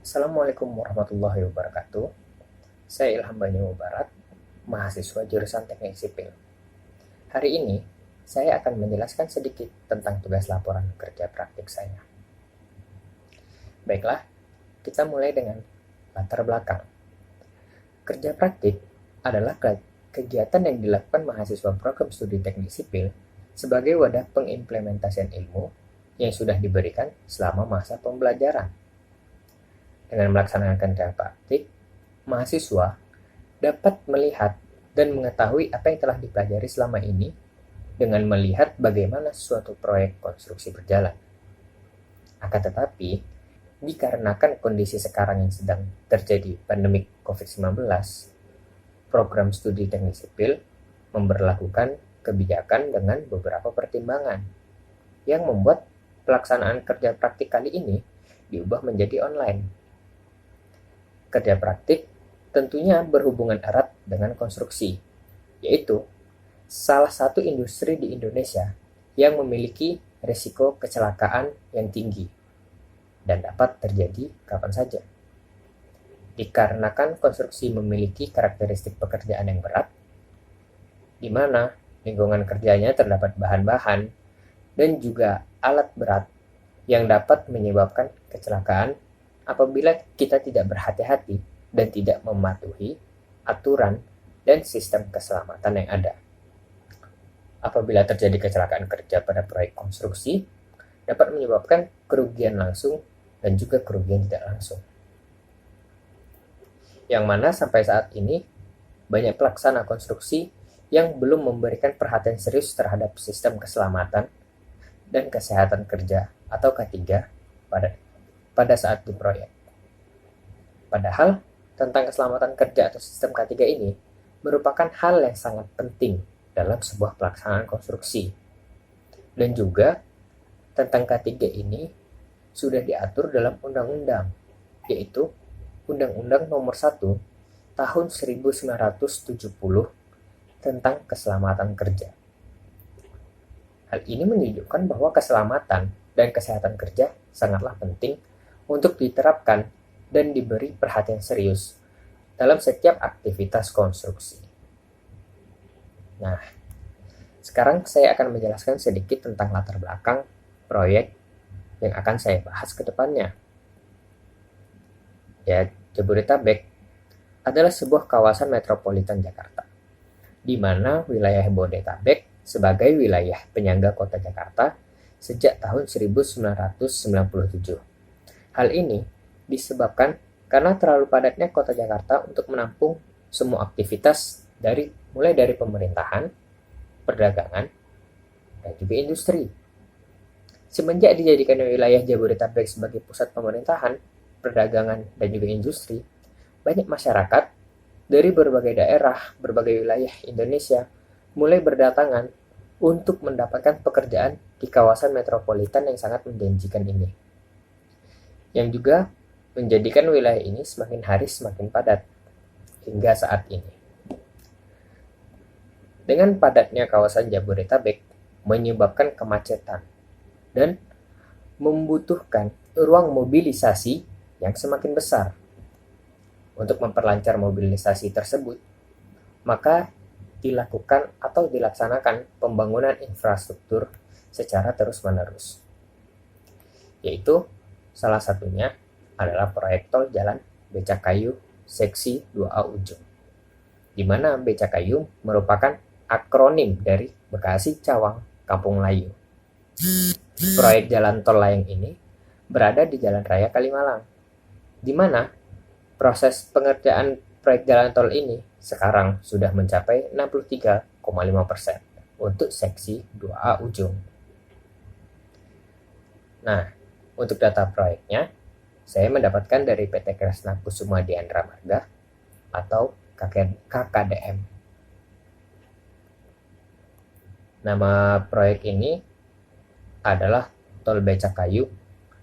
Assalamualaikum warahmatullahi wabarakatuh. Saya Ilham Bani Mubarak, mahasiswa jurusan Teknik Sipil. Hari ini, saya akan menjelaskan sedikit tentang tugas laporan kerja praktik saya. Baiklah, kita mulai dengan latar belakang. Kerja praktik adalah kegiatan yang dilakukan mahasiswa program studi Teknik Sipil sebagai wadah pengimplementasian ilmu yang sudah diberikan selama masa pembelajaran. Dengan melaksanakan kerja praktik, mahasiswa dapat melihat dan mengetahui apa yang telah dipelajari selama ini dengan melihat bagaimana suatu proyek konstruksi berjalan. Akan tetapi, dikarenakan kondisi sekarang yang sedang terjadi pandemi COVID-19, program studi Teknik Sipil memberlakukan kebijakan dengan beberapa pertimbangan yang membuat pelaksanaan kerja praktik kali ini diubah menjadi online. Kerja praktik tentunya berhubungan erat dengan konstruksi, yaitu salah satu industri di Indonesia yang memiliki risiko kecelakaan yang tinggi dan dapat terjadi kapan saja. Dikarenakan konstruksi memiliki karakteristik pekerjaan yang berat, di mana lingkungan kerjanya terdapat bahan-bahan dan juga alat berat yang dapat menyebabkan kecelakaan apabila kita tidak berhati-hati dan tidak mematuhi aturan dan sistem keselamatan yang ada. Apabila terjadi kecelakaan kerja pada proyek konstruksi, dapat menyebabkan kerugian langsung dan juga kerugian tidak langsung. Yang mana sampai saat ini, banyak pelaksana konstruksi yang belum memberikan perhatian serius terhadap sistem keselamatan dan kesehatan kerja atau K3 pada saat di proyek. Padahal, tentang keselamatan kerja atau sistem K3 ini merupakan hal yang sangat penting dalam sebuah pelaksanaan konstruksi. Dan juga, tentang K3 ini sudah diatur dalam undang-undang, yaitu Undang-Undang Nomor 1 Tahun 1970 tentang keselamatan kerja. Hal ini menunjukkan bahwa keselamatan dan kesehatan kerja sangatlah penting untuk diterapkan dan diberi perhatian serius dalam setiap aktivitas konstruksi. Nah, sekarang saya akan menjelaskan sedikit tentang latar belakang proyek yang akan saya bahas ke depannya. Ya, Jabodetabek adalah sebuah kawasan metropolitan Jakarta, di mana wilayah Jabodetabek sebagai wilayah penyangga kota Jakarta sejak tahun 1997. Hal ini disebabkan karena terlalu padatnya kota Jakarta untuk menampung semua aktivitas mulai dari pemerintahan, perdagangan, dan juga industri. Semenjak dijadikan wilayah Jabodetabek sebagai pusat pemerintahan, perdagangan, dan juga industri, banyak masyarakat dari berbagai daerah, berbagai wilayah Indonesia mulai berdatangan untuk mendapatkan pekerjaan di kawasan metropolitan yang sangat menjanjikan ini. Yang juga menjadikan wilayah ini semakin hari semakin padat hingga saat ini. Dengan padatnya kawasan Jabodetabek menyebabkan kemacetan dan membutuhkan ruang mobilisasi yang semakin besar. Untuk memperlancar mobilisasi tersebut, maka dilakukan atau dilaksanakan pembangunan infrastruktur secara terus-menerus. Yaitu salah satunya adalah proyek tol jalan Becakayu seksi 2A Ujung, di mana Becakayu merupakan akronim dari Bekasi Cawang Kampung Melayu. Proyek jalan tol layang ini berada di Jalan Raya Kalimalang, di mana proses pengerjaan proyek jalan tol ini sekarang sudah mencapai 63,5% untuk seksi 2A Ujung. Nah, untuk data proyeknya, saya mendapatkan dari PT Kresna Kusuma Diandra Marga atau KKDM. Nama proyek ini adalah Tol Becakayu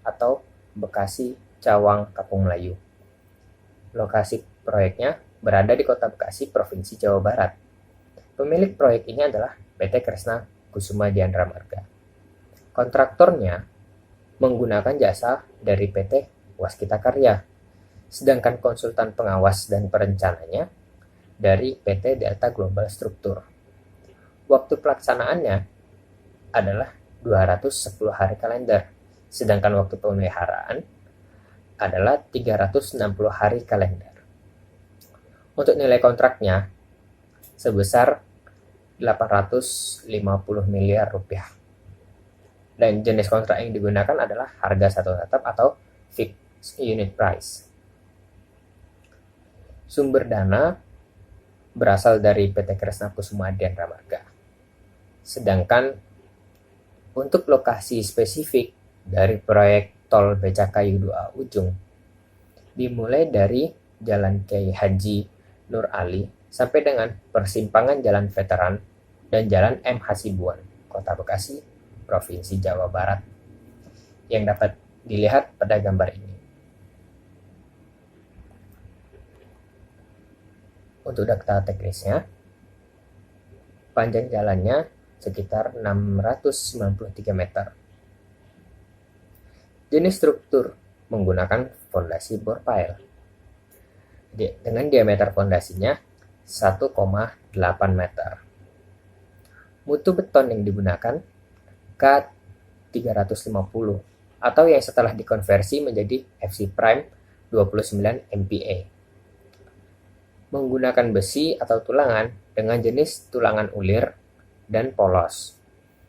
atau Bekasi Cawang Kampung Melayu. Lokasi proyeknya berada di Kota Bekasi, Provinsi Jawa Barat. Pemilik proyek ini adalah PT Kresna Kusuma Diandra Marga. Kontraktornya menggunakan jasa dari PT Waskita Karya sedangkan konsultan pengawas dan perencananya dari PT Delta Global Struktur. Waktu pelaksanaannya adalah 210 hari kalender, sedangkan waktu pemeliharaan adalah 360 hari kalender. Untuk nilai kontraknya sebesar 850 miliar rupiah. Dan jenis kontrak yang digunakan adalah harga satu tetap atau fixed unit price. Sumber dana berasal dari PT Kresna Kusuma Dian Ramarga. Sedangkan untuk lokasi spesifik dari proyek tol Becakayu 2A Ujung dimulai dari Jalan Kiai Haji Nur Ali sampai dengan persimpangan Jalan Veteran dan Jalan M. Hasibuan, Kota Bekasi, Provinsi Jawa Barat, yang dapat dilihat pada gambar ini. Untuk data teknisnya, panjang jalannya sekitar 693 meter. Jenis struktur menggunakan fondasi bore pile. Dengan diameter fondasinya 1,8 meter. Mutu beton yang digunakan K350 atau yang setelah dikonversi menjadi FC Prime 29 MPa. Menggunakan besi atau tulangan dengan jenis tulangan ulir dan polos.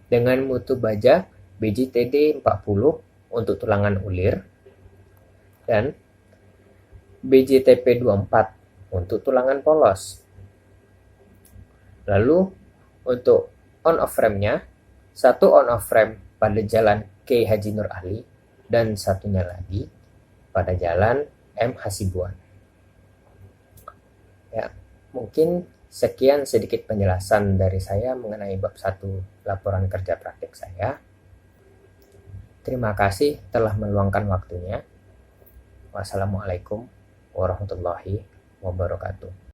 Dengan mutu baja BJTD 40 untuk tulangan ulir dan BJTP 24 untuk tulangan polos. Lalu untuk on-off frame-nya, satu on-off frame pada jalan K. Haji Nur Ali dan satunya lagi pada jalan M. Hasibuan. Ya, mungkin sekian sedikit penjelasan dari saya mengenai bab 1 laporan kerja praktik saya. Terima kasih telah meluangkan waktunya. Wassalamualaikum warahmatullahi wabarakatuh.